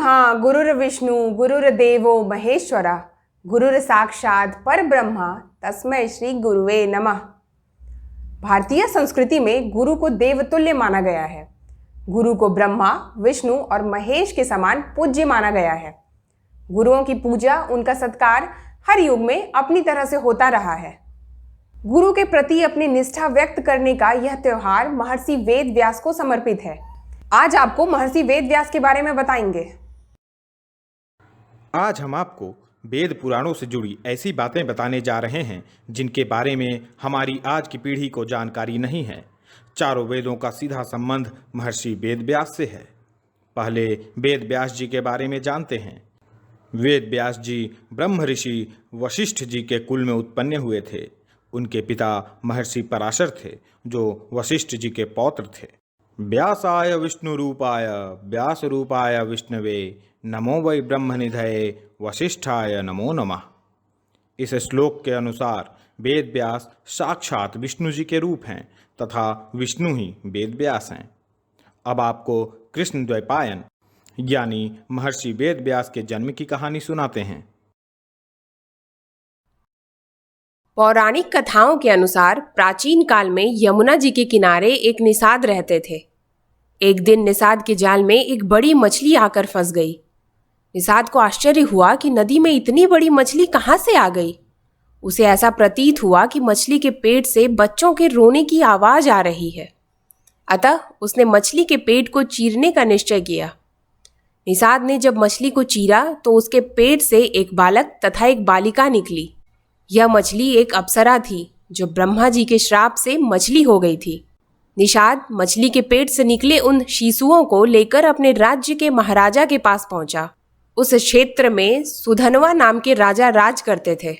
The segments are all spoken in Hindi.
ब्रह्मा गुरुर्विष्णु गुरुर्देवो महेश्वरा गुरुर साक्षात परब्रह्मा तस्मै श्री गुरुवे नमः। भारतीय संस्कृति में गुरु को देवतुल्य माना गया है। गुरु को ब्रह्मा, विष्णु और महेश के समान पूज्य माना गया है। गुरुओं की पूजा, उनका सत्कार हर युग में अपनी तरह से होता रहा है। गुरु के प्रति अपनी निष्ठा व्यक्त करने का यह त्योहार महर्षि वेद व्यास को समर्पित है। आज आपको महर्षि वेद व्यास के बारे में बताएंगे। आज हम आपको वेद पुराणों से जुड़ी ऐसी बातें बताने जा रहे हैं जिनके बारे में हमारी आज की पीढ़ी को जानकारी नहीं है। चारों वेदों का सीधा संबंध महर्षि वेद व्यास से है। पहले वेद व्यास जी के बारे में जानते हैं। वेद व्यास जी ब्रह्म ऋषि वशिष्ठ जी के कुल में उत्पन्न हुए थे। उनके पिता महर्षि पराशर थे, जो वशिष्ठ जी के पौत्र थे। व्यासाय विष्णु रूपाय व्यास रूपाय विष्णवे नमो वै ब्रह्मनिधये वशिष्ठाय नमो नमः। इस श्लोक के अनुसार वेद व्यास साक्षात विष्णु जी के रूप हैं तथा विष्णु ही वेद व्यास हैं। अब आपको कृष्ण द्वैपायन यानी महर्षि वेद व्यास के जन्म की कहानी सुनाते हैं। पौराणिक कथाओं के अनुसार प्राचीन काल में यमुना जी के किनारे एक निषाद रहते थे। एक दिन निषाद के जाल में एक बड़ी मछली आकर फंस गई। निषाद को आश्चर्य हुआ कि नदी में इतनी बड़ी मछली कहाँ से आ गई। उसे ऐसा प्रतीत हुआ कि मछली के पेट से बच्चों के रोने की आवाज आ रही है। अतः उसने मछली के पेट को चीरने का निश्चय किया। निषाद ने जब मछली को चीरा तो उसके पेट से एक बालक तथा एक बालिका निकली। यह मछली एक अप्सरा थी जो ब्रह्मा जी के श्राप से मछली हो गई थी। निषाद मछली के पेट से निकले उन शिशुओं को लेकर अपने राज्य के महाराजा के पास पहुंचा। उस क्षेत्र में सुधनवा नाम के राजा राज करते थे।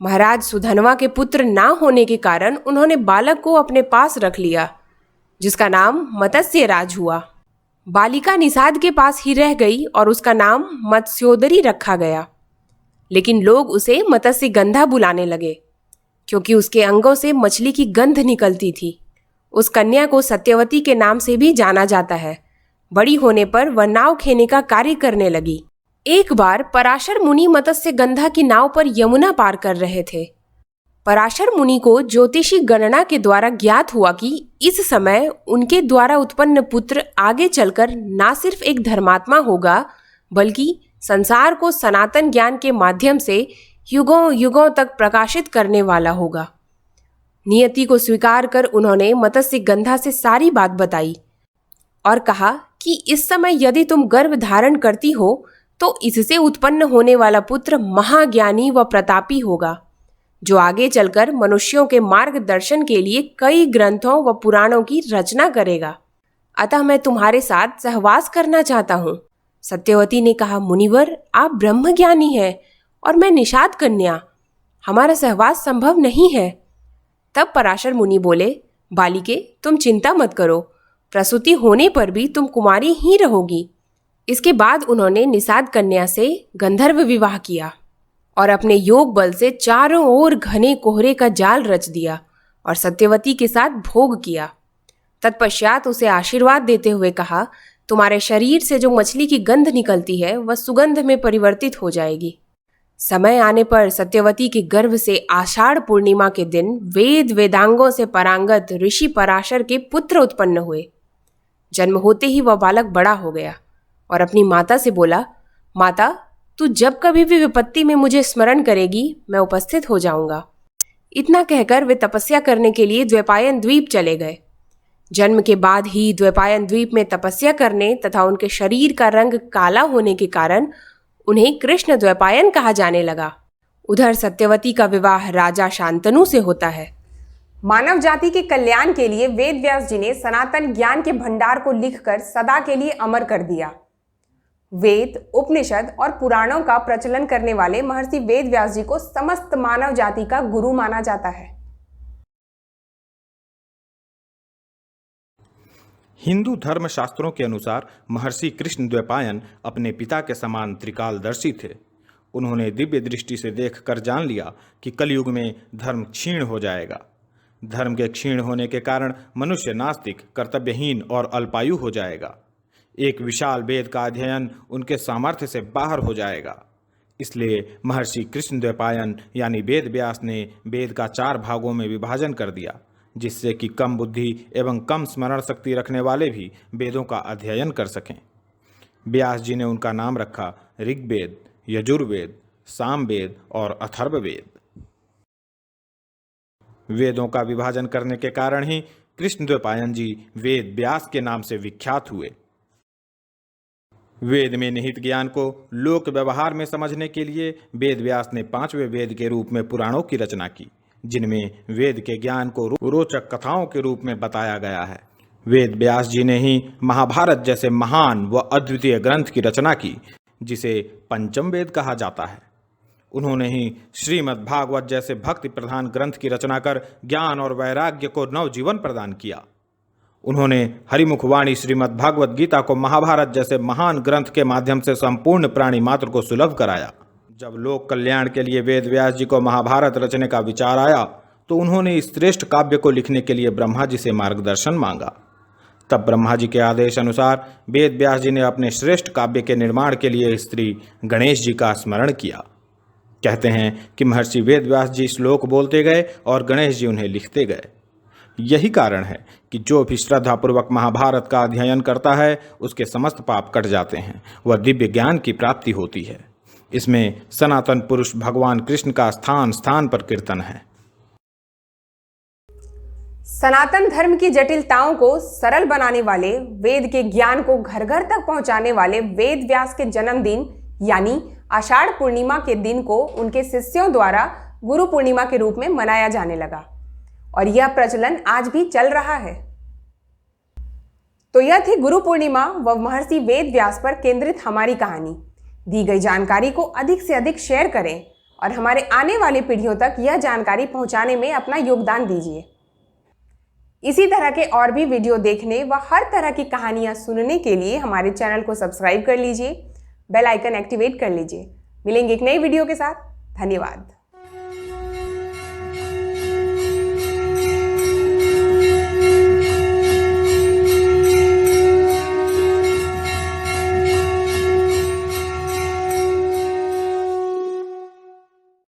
महाराज सुधनवा के पुत्र ना होने के कारण उन्होंने बालक को अपने पास रख लिया, जिसका नाम मत्स्य राज हुआ। बालिका निषाद के पास ही रह गई और उसका नाम मत्स्योदरी रखा गया। लेकिन लोग उसे मत्स्य गंधा बुलाने लगे, क्योंकि उसके अंगों से मछली की गंध निकलती थी। उस कन्या को सत्यवती के नाम से भी जाना जाता है। बड़ी होने पर वह नाव खेने का कार्य करने लगी। एक बार पराशर मुनि मत्स्य गंधा की नाव पर यमुना पार कर रहे थे। पराशर मुनि को ज्योतिषी गणना के द्वारा ज्ञात हुआ कि इस समय उनके द्वारा उत्पन्न पुत्र आगे चलकर ना सिर्फ एक धर्मात्मा होगा, बल्कि संसार को सनातन ज्ञान के माध्यम से युगों युगों तक प्रकाशित करने वाला होगा। नियति को स्वीकार कर उन्होंने मत्स्य गंधा से सारी बात बताई और कहा कि इस समय यदि तुम गर्भ धारण करती हो तो इससे उत्पन्न होने वाला पुत्र महाज्ञानी व प्रतापी होगा, जो आगे चलकर मनुष्यों के मार्गदर्शन के लिए कई ग्रंथों व पुराणों की रचना करेगा। अतः मैं तुम्हारे साथ सहवास करना चाहता हूँ। सत्यवती ने कहा, मुनिवर, आप ब्रह्मज्ञानी हैं और मैं निषाद कन्या, हमारा सहवास संभव नहीं है। तब पराशर मुनि बोले, बालिके, तुम चिंता मत करो, प्रसूति होने पर भी तुम कुमारी ही रहोगी। इसके बाद उन्होंने निषाद कन्या से गंधर्व विवाह किया और अपने योग बल से चारों ओर घने कोहरे का जाल रच दिया और सत्यवती के साथ भोग किया। तत्पश्चात उसे आशीर्वाद देते हुए कहा, तुम्हारे शरीर से जो मछली की गंध निकलती है वह सुगंध में परिवर्तित हो जाएगी। समय आने पर सत्यवती के गर्भ से आषाढ़ पूर्णिमा के दिन वेद वेदांगों से पारंगत ऋषि पराशर के पुत्र उत्पन्न हुए। जन्म होते ही वह बालक बड़ा हो गया और अपनी माता से बोला, माता, तू जब कभी भी विपत्ति में मुझे स्मरण करेगी, मैं उपस्थित हो जाऊंगा। इतना कहकर वे तपस्या करने के लिए द्वैपायन द्वीप चले गए। जन्म के बाद ही द्वैपायन द्वीप में तपस्या करने तथा उनके शरीर का रंग काला होने के कारण उन्हें कृष्ण द्वैपायन कहा जाने लगा। उधर सत्यवती का विवाह राजा शांतनु से होता है। मानव जाति के कल्याण के लिए वेद व्यास जी ने सनातन ज्ञान के भंडार को लिखकर सदा के लिए अमर कर दिया। वेद, उपनिषद और पुराणों का प्रचलन करने वाले महर्षि वेद व्यास जी को समस्त मानव जाति का गुरु माना जाता है। हिंदू धर्म शास्त्रों के अनुसार महर्षि कृष्ण द्वैपायन अपने पिता के समान त्रिकालदर्शी थे। उन्होंने दिव्य दृष्टि से देखकर जान लिया कि कलयुग में धर्म क्षीण हो जाएगा। धर्म के क्षीण होने के कारण मनुष्य नास्तिक, कर्तव्यहीन और अल्पायु हो जाएगा। एक विशाल वेद का अध्ययन उनके सामर्थ्य से बाहर हो जाएगा। इसलिए महर्षि कृष्णद्वैपायन यानी वेद व्यास ने वेद का 4 भागों में विभाजन कर दिया, जिससे कि कम बुद्धि एवं कम स्मरण शक्ति रखने वाले भी वेदों का अध्ययन कर सकें। व्यास जी ने उनका नाम रखा ऋग्वेद, यजुर्वेद, सामवेद और अथर्ववेद। वेदों का विभाजन करने के कारण ही कृष्णद्वैपायन जी वेद व्यास के नाम से विख्यात हुए। वेद में निहित ज्ञान को लोक व्यवहार में समझने के लिए वेद व्यास ने 5वें वेद के रूप में पुराणों की रचना की, जिनमें वेद के ज्ञान को रोचक कथाओं के रूप में बताया गया है। वेद व्यास जी ने ही महाभारत जैसे महान व अद्वितीय ग्रंथ की रचना की, जिसे पंचम वेद कहा जाता है। उन्होंने ही श्रीमद् भागवत जैसे भक्ति प्रधान ग्रंथ की रचना कर ज्ञान और वैराग्य को नवजीवन प्रदान किया। उन्होंने हरिमुख वाणी श्रीमद् भागवत गीता को महाभारत जैसे महान ग्रंथ के माध्यम से संपूर्ण प्राणी मात्र को सुलभ कराया। जब लोक कल्याण के लिए वेद व्यास जी को महाभारत रचने का विचार आया तो उन्होंने इस श्रेष्ठ काव्य को लिखने के लिए ब्रह्मा जी से मार्गदर्शन मांगा। तब ब्रह्मा जी के आदेश अनुसार वेद व्यास जी ने अपने श्रेष्ठ काव्य के निर्माण के लिए स्त्री गणेश जी का स्मरण किया। कहते हैं कि महर्षि वेद व्यास जी श्लोक बोलते गए और गणेश जी उन्हें लिखते गए। यही कारण है कि जो भी श्रद्धापूर्वक महाभारत का अध्ययन करता है उसके समस्त पाप कट जाते हैं, वह दिव्य ज्ञान की प्राप्ति होती है। इसमें सनातन पुरुष भगवान कृष्ण का स्थान स्थान पर कीर्तन है। सनातन धर्म की जटिलताओं को सरल बनाने वाले, वेद के ज्ञान को घर घर तक पहुंचाने वाले वेद व्यास के जन्मदिन यानी आषाढ़ पूर्णिमा के दिन को उनके शिष्यों द्वारा गुरु पूर्णिमा के रूप में मनाया जाने लगा और यह प्रचलन आज भी चल रहा है। तो यह थी गुरु पूर्णिमा व महर्षि वेद व्यास पर केंद्रित हमारी कहानी। दी गई जानकारी को अधिक से अधिक शेयर करें और हमारे आने वाली पीढ़ियों तक यह जानकारी पहुंचाने में अपना योगदान दीजिए। इसी तरह के और भी वीडियो देखने व हर तरह की कहानियां सुनने के लिए हमारे चैनल को सब्सक्राइब कर लीजिए, बेल आइकन एक्टिवेट कर लीजिए। मिलेंगे एक नई वीडियो के साथ। धन्यवाद।